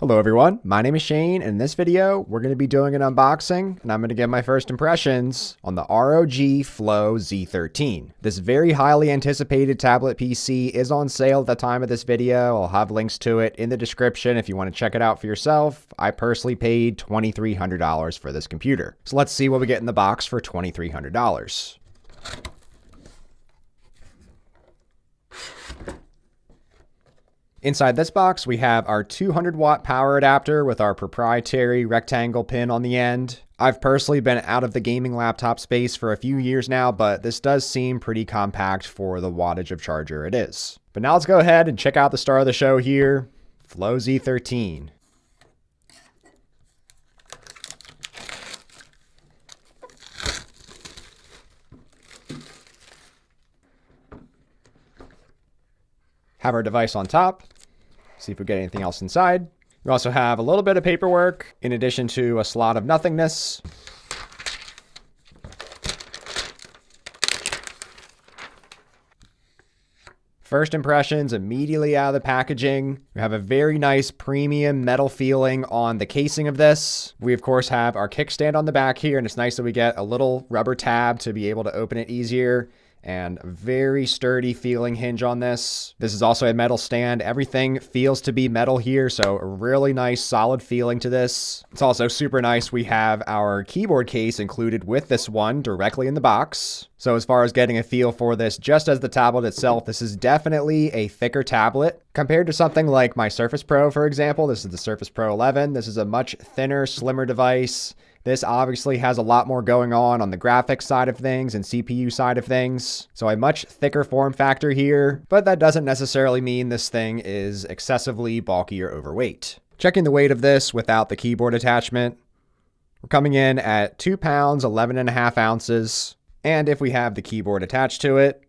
Hello everyone, my name is Shane, and in this video, we're going to be doing an unboxing, and I'm going to give my first impressions on the ROG Flow Z13. This very highly anticipated tablet PC is on sale at the time of this video. I'll have links to it in the description if you want to check it out for yourself. I personally paid $2,300 for this computer. So let's see what we get in the box for $2,300. Inside this box, we have our 200-watt power adapter with our proprietary rectangle pin on the end. I've personally been out of the gaming laptop space for a few years now, but this does seem pretty compact for the wattage of charger it is. But now let's go ahead and check out the star of the show here, Flow Z13. Have our device on top. See if we get anything else inside. We also have a little bit of paperwork in addition to a slot of nothingness. First impressions immediately out of the packaging. We have a very nice premium metal feeling on the casing of this. We of course have our kickstand on the back here, and it's nice that we get a little rubber tab to be able to open it easier. And very sturdy feeling hinge on this. This is also a metal stand. Everything feels to be metal here, so a really nice solid feeling to this. It's also super nice we have our keyboard case included with this one directly in the box. So as far as getting a feel for this, just as the tablet itself, this is definitely a thicker tablet. Compared to something like my Surface Pro, for example, this is the Surface Pro 11. This is a much thinner, slimmer device. This obviously has a lot more going on the graphics side of things and CPU side of things. So a much thicker form factor here, but that doesn't necessarily mean this thing is excessively bulky or overweight. Checking the weight of this without the keyboard attachment, we're coming in at 2 pounds, 11.5 ounces. And if we have the keyboard attached to it,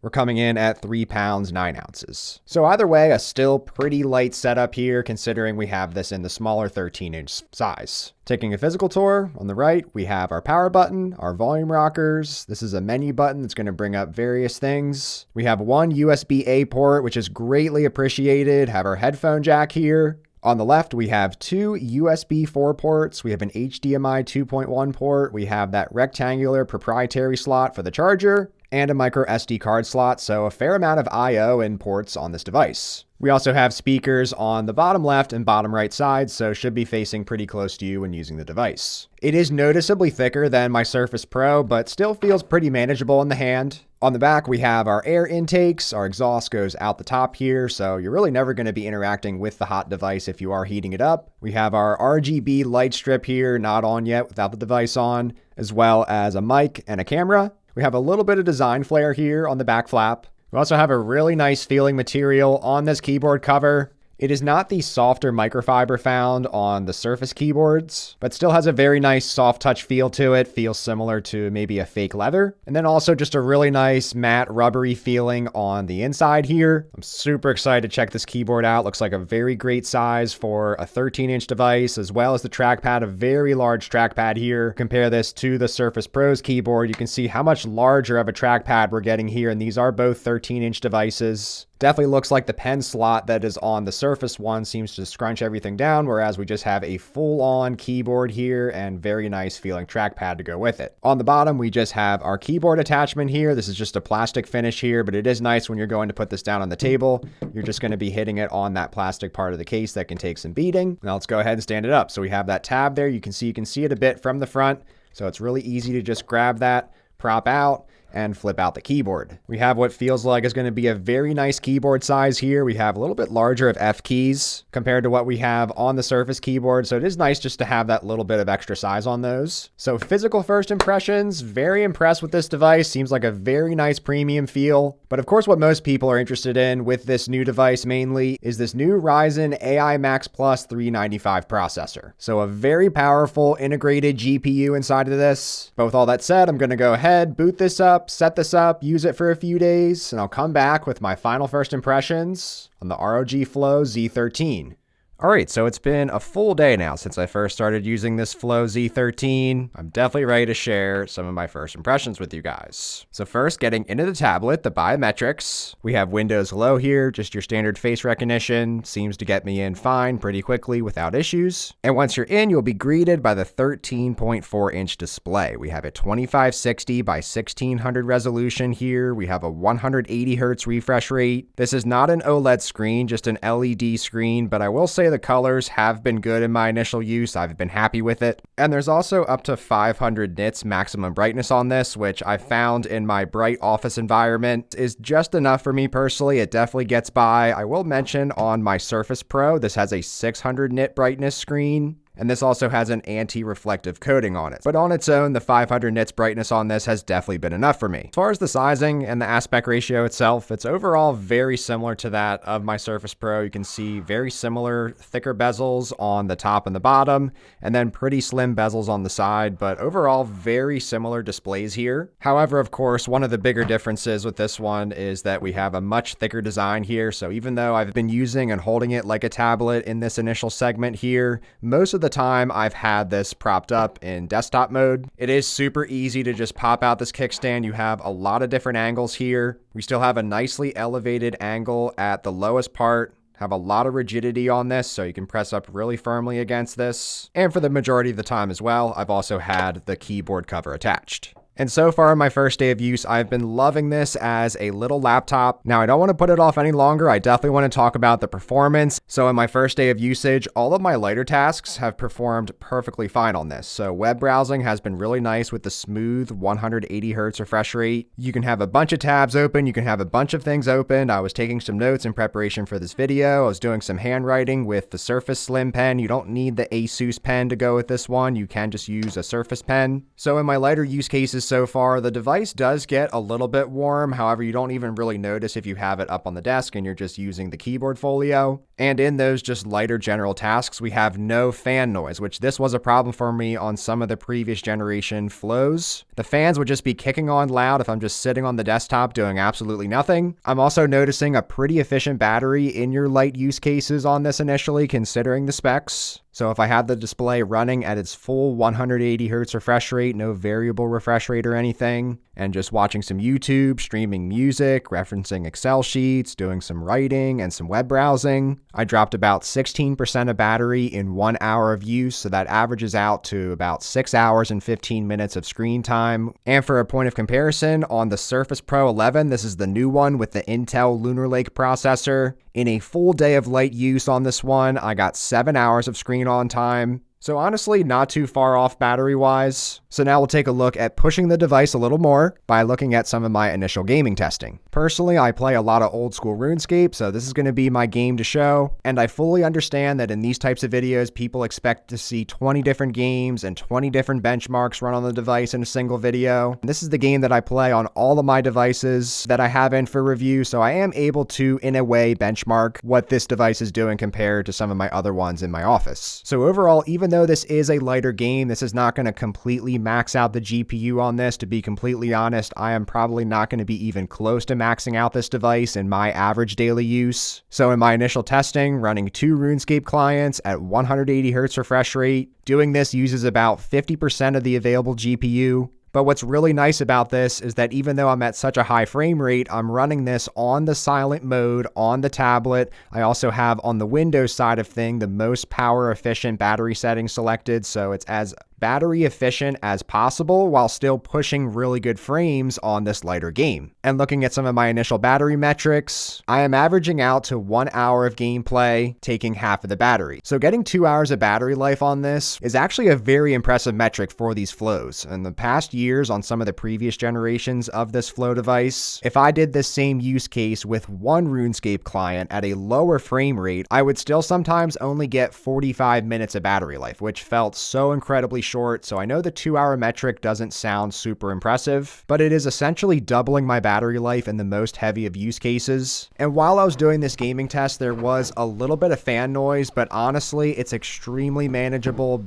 we're coming in at 3 pounds, 9 ounces. So either way, a still pretty light setup here considering we have this in the smaller 13-inch size. Taking a physical tour, on the right, we have our power button, our volume rockers. This is a menu button that's going to bring up various things. We have one USB-A port, which is greatly appreciated. Have our headphone jack here. On the left, we have two USB 4 ports. We have an HDMI 2.1 port. We have that rectangular proprietary slot for the charger and a micro SD card slot, so a fair amount of I/O and ports on this device. We also have speakers on the bottom left and bottom right sides, so should be facing pretty close to you when using the device. It is noticeably thicker than my Surface Pro, but still feels pretty manageable in the hand. On the back, we have our air intakes. Our exhaust goes out the top here, so you're really never going to be interacting with the hot device if you are heating it up. We have our RGB light strip here, not on yet without the device on, as well as a mic and a camera. We have a little bit of design flair here on the back flap. We also have a really nice feeling material on this keyboard cover. It is not the softer microfiber found on the Surface keyboards, but still has a very nice soft touch feel to it. Feels similar to maybe a fake leather. And then also just a really nice matte rubbery feeling on the inside here. I'm super excited to check this keyboard out. Looks like a very great size for a 13-inch device, as well as the trackpad, a very large trackpad here. Compare this to the Surface Pro's keyboard. You can see how much larger of a trackpad we're getting here, and these are both 13-inch devices. Definitely looks like the pen slot that is on the Surface one seems to scrunch everything down, whereas we just have a full-on keyboard here and very nice feeling trackpad to go with it. On the bottom, we just have our keyboard attachment here. This is just a plastic finish here, but it is nice when you're going to put this down on the table. You're just going to be hitting it on that plastic part of the case that can take some beating. Now let's go ahead and stand it up. So we have that tab there. You can see it a bit from the front. So it's really easy to just grab that, prop out, and flip out the keyboard. We have what feels like is going to be a very nice keyboard size here. We have a little bit larger of F keys compared to what we have on the Surface keyboard, so it is nice just to have that little bit of extra size on those. So physical first impressions, very impressed with this device. Seems like a very nice premium feel. But of course, what most people are interested in with this new device mainly is this new Ryzen AI Max Plus 395 processor. So a very powerful integrated GPU inside of this. But with all that said, I'm going to go ahead, boot this up, set this up, use it for a few days, and I'll come back with my final first impressions on the ROG Flow Z13. Alright, so it's been a full day now since I first started using this Flow Z13. I'm definitely ready to share some of my first impressions with you guys. So first, getting into the tablet, the Biometrics. We have Windows Hello here, just your standard face recognition. Seems to get me in fine pretty quickly without issues. And once you're in, you'll be greeted by the 13.4-inch display. We have a 2560 by 1600 resolution here. We have a 180 Hz refresh rate. This is not an OLED screen, just an LED screen, but I will say the colors have been good in my initial use. I've been happy with it. And there's also up to 500 nits maximum brightness on this, which I found in my bright office environment is just enough for me personally. It definitely gets by. I will mention on my Surface Pro, this has a 600 nit brightness screen. And this also has an anti-reflective coating on it. But on its own, the 500 nits brightness on this has definitely been enough for me. As far as the sizing and the aspect ratio itself, it's overall very similar to that of my Surface Pro. You can see very similar, thicker bezels on the top and the bottom, and then pretty slim bezels on the side, but overall very similar displays here. However, of course, one of the bigger differences with this one is that we have a much thicker design here. So even though I've been using and holding it like a tablet in this initial segment here, most of the time I've had this propped up in desktop mode. It is super easy to just pop out this kickstand. You have a lot of different angles here. We still have a nicely elevated angle at the lowest part. Have a lot of rigidity on this, so you can press up really firmly against this. And for the majority of the time as well, I've also had the keyboard cover attached. And so far in my first day of use, I've been loving this as a little laptop. Now, I don't want to put it off any longer. I definitely want to talk about the performance. So in my first day of usage, all of my lighter tasks have performed perfectly fine on this. So web browsing has been really nice with the smooth 180 Hz refresh rate. You can have a bunch of tabs open. You can have a bunch of things open. I was taking some notes in preparation for this video. I was doing some handwriting with the Surface Slim pen. You don't need the ASUS pen to go with this one. You can just use a Surface pen. So in my lighter use cases so far, the device does get a little bit warm. However, you don't even really notice if you have it up on the desk and you're just using the keyboard folio. And in those just lighter general tasks, we have no fan noise, which this was a problem for me on some of the previous generation Flows. The fans would just be kicking on loud if I'm just sitting on the desktop doing absolutely nothing. I'm also noticing a pretty efficient battery in your light use cases on this initially, considering the specs. So if I had the display running at its full 180 Hz refresh rate, no variable refresh rate or anything, and just watching some YouTube, streaming music, referencing Excel sheets, doing some writing and some web browsing, I dropped about 16% of battery in 1 hour of use, so that averages out to about 6 hours and 15 minutes of screen time. And for a point of comparison, on the Surface Pro 11, this is the new one with the Intel Lunar Lake processor. In a full day of light use on this one, I got 7 hours of screen on time. So honestly, not too far off battery-wise. So now we'll take a look at pushing the device a little more by looking at some of my initial gaming testing. Personally, I play a lot of old school RuneScape, so this is going to be my game to show. And I fully understand that in these types of videos, people expect to see 20 different games and 20 different benchmarks run on the device in a single video. And this is the game that I play on all of my devices that I have in for review, so I am able to, in a way, benchmark what this device is doing compared to some of my other ones in my office. So overall, even though this is a lighter game, this is not going to completely max out the GPU on this. To be completely honest, I am probably not going to be even close to maxing out this device in my average daily use. So in my initial testing, running 2 RuneScape clients at 180 Hz refresh rate, doing this uses about 50% of the available GPU. But what's really nice about this is that even though I'm at such a high frame rate, I'm running this on the silent mode on the tablet. I also have on the Windows side of thing the most power efficient battery setting selected, so it's as battery efficient as possible while still pushing really good frames on this lighter game. And looking at some of my initial battery metrics, I am averaging out to 1 hour of gameplay, taking half of the battery. So getting 2 hours of battery life on this is actually a very impressive metric for these Flows. In the past years on some of the previous generations of this Flow device, if I did this same use case with one RuneScape client at a lower frame rate, I would still sometimes only get 45 minutes of battery life, which felt so incredibly short. So I know the 2 hour metric doesn't sound super impressive, but it is essentially doubling my battery life in the most heavy of use cases. And while I was doing this gaming test, there was a little bit of fan noise, but honestly, it's extremely manageable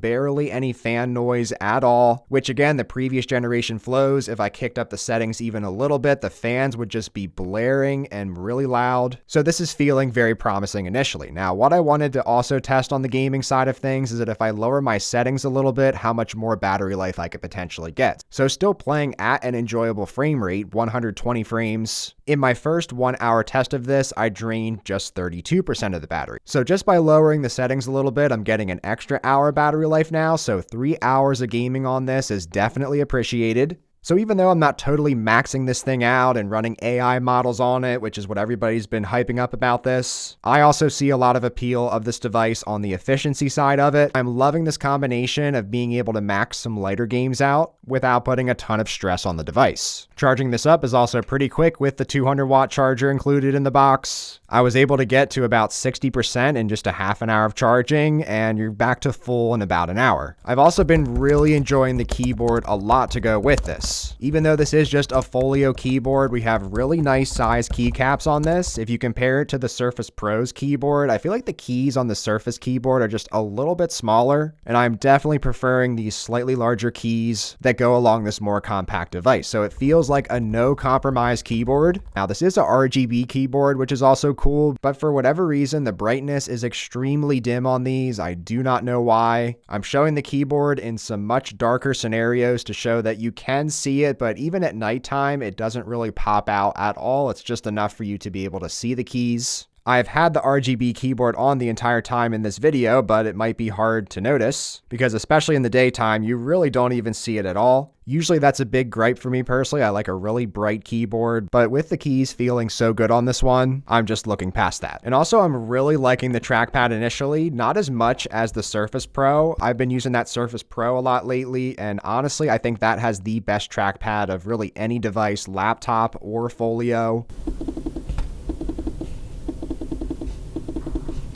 barely any fan noise at all, which again, the previous generation flows, if I kicked up the settings even a little bit, the fans would just be blaring and really loud. So this is feeling very promising initially. Now, what I wanted to also test on the gaming side of things is that if I lower my settings a little bit, how much more battery life I could potentially get. So still playing at an enjoyable frame rate, 120 frames. In my first 1 hour test of this, I drained just 32% of the battery. So just by lowering the settings a little bit, I'm getting an extra hour battery life now. So 3 hours of gaming on this is definitely appreciated. So even though I'm not totally maxing this thing out and running AI models on it, which is what everybody's been hyping up about this, I also see a lot of appeal of this device on the efficiency side of it. I'm loving this combination of being able to max some lighter games out without putting a ton of stress on the device. Charging this up is also pretty quick with the 200-watt charger included in the box. I was able to get to about 60% in just a half an hour of charging, and you're back to full in about an hour. I've also been really enjoying the keyboard a lot to go with this. Even though this is just a folio keyboard, we have really nice size keycaps on this. If you compare it to the Surface Pro's keyboard, I feel like the keys on the Surface keyboard are just a little bit smaller, and I'm definitely preferring these slightly larger keys that go along this more compact device. So it feels like a no compromise keyboard. Now this is a RGB keyboard, which is also cool, but for whatever reason, the brightness is extremely dim on these. I do not know why. I'm showing the keyboard in some much darker scenarios to show that you can see it, but even at nighttime, it doesn't really pop out at all. It's just enough for you to be able to see the keys. I've had the RGB keyboard on the entire time in this video, but it might be hard to notice because especially in the daytime, you really don't even see it at all. Usually that's a big gripe for me personally. I like a really bright keyboard, but with the keys feeling so good on this one, I'm just looking past that. And also I'm really liking the trackpad initially, not as much as the Surface Pro. I've been using that Surface Pro a lot lately, and honestly, I think that has the best trackpad of really any device, laptop or folio.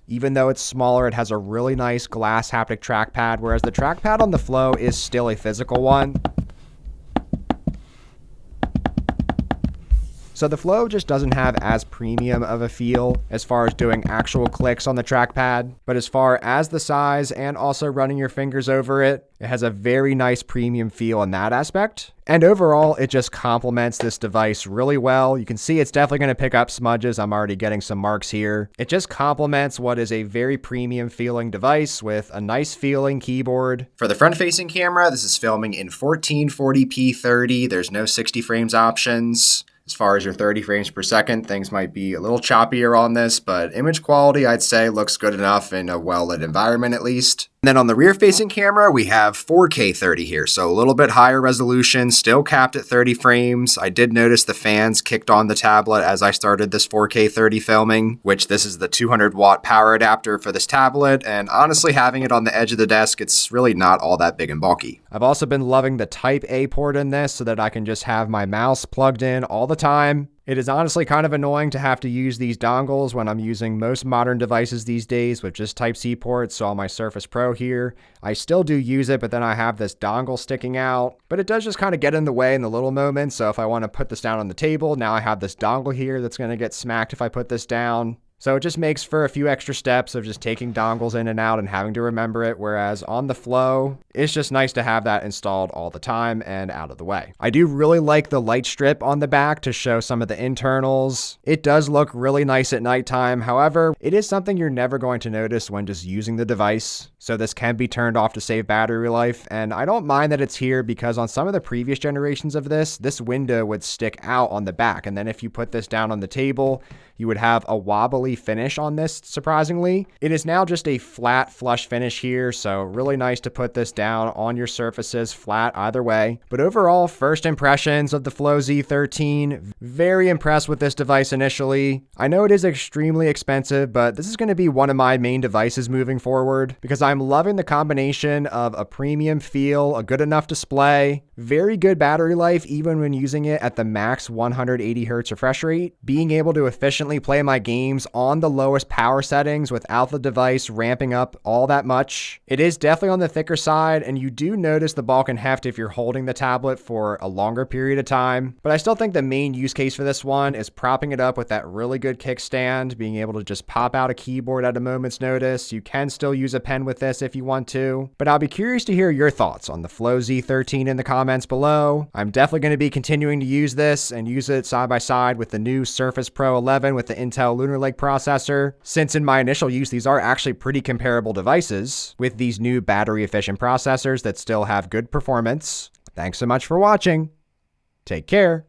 Even though it's smaller, it has a really nice glass haptic trackpad, whereas the trackpad on the Flow is still a physical one. So the Flow just doesn't have as premium of a feel as far as doing actual clicks on the trackpad, but as far as the size and also running your fingers over it, it has a very nice premium feel in that aspect. And overall, it just complements this device really well. You can see it's definitely going to pick up smudges. I'm already getting some marks here. It just complements what is a very premium feeling device with a nice feeling keyboard. For the front-facing camera, this is filming in 1440p 30. There's no 60 frames options. As far as your 30 frames per second, things might be a little choppier on this, but image quality, I'd say, looks good enough in a well-lit environment at least. And then on the rear-facing camera, we have 4K 30 here, so a little bit higher resolution, still capped at 30 frames. I did notice the fans kicked on the tablet as I started this 4K 30 filming, which this is the 200-watt power adapter for this tablet, and honestly, having it on the edge of the desk, it's really not all that big and bulky. I've also been loving the Type A port in this so that I can just have my mouse plugged in all the time. It is honestly kind of annoying to have to use these dongles when I'm using most modern devices these days with just Type-C ports. So on my Surface Pro here, I still do use it, but then I have this dongle sticking out. But it does just kind of get in the way in the little moments. So if I want to put this down on the table, now I have this dongle here that's going to get smacked if I put this down. So it just makes for a few extra steps of just taking dongles in and out and having to remember it, whereas on the Flow, it's just nice to have that installed all the time and out of the way. I do really like the light strip on the back to show some of the internals. It does look really nice at nighttime. However, it is something you're never going to notice when just using the device. So this can be turned off to save battery life. And I don't mind that it's here because on some of the previous generations of this window would stick out on the back. And then if you put this down on the table, you would have a wobbly finish on this, surprisingly. It is now just a flat flush finish here, so really nice to put this down on your surfaces flat either way. But overall, first impressions of the Flow Z13, very impressed with this device initially. I know it is extremely expensive, but this is going to be one of my main devices moving forward because I'm loving the combination of a premium feel, a good enough display, very good battery life even when using it at the max 180 Hz refresh rate, being able to efficiently efficiently play my games on the lowest power settings without the device ramping up all that much. It is definitely on the thicker side, and you do notice the bulk and heft if you're holding the tablet for a longer period of time. But I still think the main use case for this one is propping it up with that really good kickstand, being able to just pop out a keyboard at a moment's notice. You can still use a pen with this if you want to, but I'll be curious to hear your thoughts on the Flow Z13 in the comments below. I'm definitely going to be continuing to use this and use it side by side with the new Surface Pro 11 with the Intel Lunar Lake processor, since in my initial use, these are actually pretty comparable devices with these new battery efficient processors that still have good performance. Thanks so much for watching. Take care.